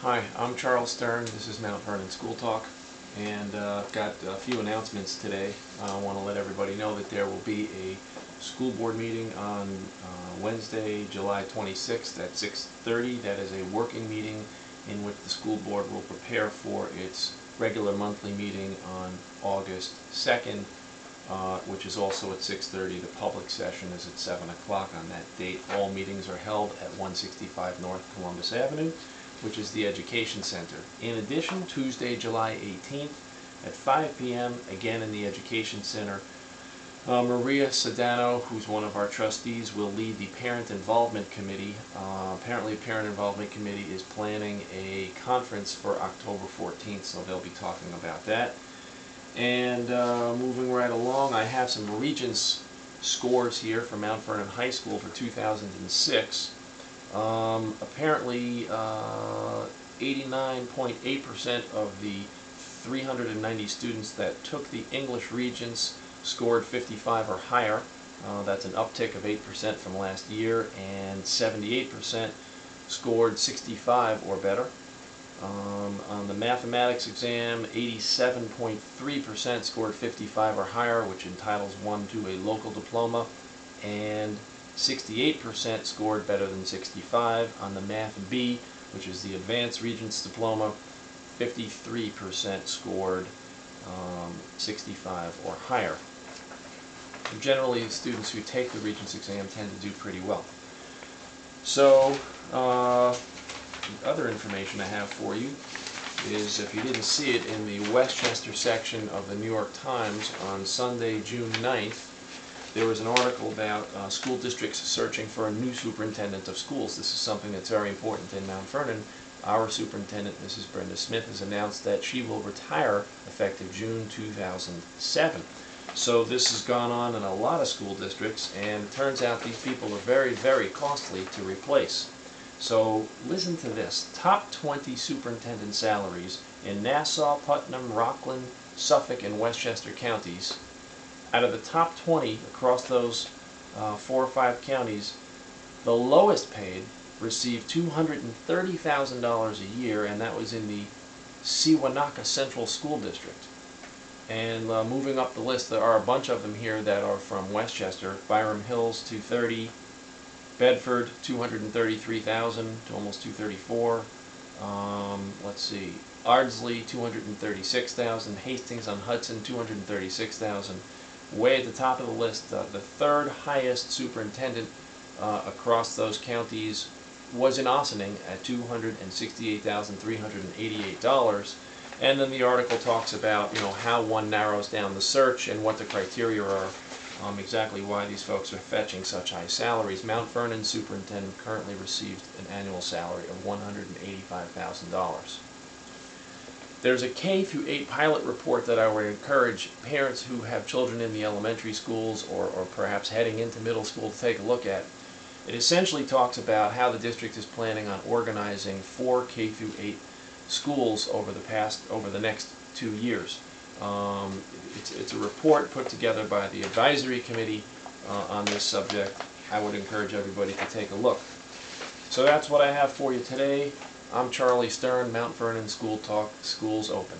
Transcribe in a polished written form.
Hi, I'm Charles Stern. This is Mount Vernon School Talk, and I've got a few announcements today. I want to let everybody know that there will be a school board meeting on Wednesday, July 26th at 6:30. That is a working meeting in which the school board will prepare for its regular monthly meeting on August 2nd, which is also at 6:30. The public session is at 7 o'clock on that date. All meetings are held at 165 North Columbus Avenue, which is the Education Center. In addition, Tuesday, July 18th at 5 p.m., again in the Education Center, Maria Sedano, who's one of our trustees, will lead the Parent Involvement Committee. Apparently, the Parent Involvement Committee is planning a conference for October 14th, so they'll be talking about that. And moving right along, I have some Regents scores here for Mount Vernon High School for 2006. Apparently, 89.8% of the 390 students that took the English Regents scored 55 or higher. That's an uptick of 8% from last year, and 78% scored 65 or better. On the mathematics exam, 87.3% scored 55 or higher, which entitles one to a local diploma, and 68% scored better than 65. On the Math B, which is the Advanced Regents Diploma, 53% scored 65 or higher. So generally, the students who take the Regents exam tend to do pretty well. So, the other information I have for you is, if you didn't see it, in the Westchester section of the New York Times on Sunday, June 9th, there was an article about school districts searching for a new superintendent of schools. This is something that's very important in Mount Vernon. Our superintendent, Mrs. Brenda Smith, has announced that she will retire effective June 2007. So this has gone on in a lot of school districts, and it turns out these people are very, very costly to replace. So listen to this. Top 20 superintendent salaries in Nassau, Putnam, Rockland, Suffolk, and Westchester counties. Out of the top 20 across those 4 or 5 counties, the lowest paid received $230,000 a year, and that was in the Sewanaka Central School District. And moving up the list, there are a bunch of them here that are from Westchester. Byram Hills, $230,000. Bedford, $233,000 to almost $234,000. Let's see, Ardsley, $236,000. Hastings on Hudson, $236,000. Way at the top of the list, the third highest superintendent across those counties was in Ossining at $268,388. And then the article talks about, how one narrows down the search and what the criteria are, exactly why these folks are fetching such high salaries. Mount Vernon superintendent currently received an annual salary of $185,000. There's a K-8 pilot report that I would encourage parents who have children in the elementary schools or perhaps heading into middle school to take a look at. It essentially talks about how the district is planning on organizing 4 K-8 schools over the next 2 years. It's a report put together by the advisory committee on this subject. I would encourage everybody to take a look. So that's what I have for you today. I'm Charlie Stern, Mount Vernon School Talk, Schools Open.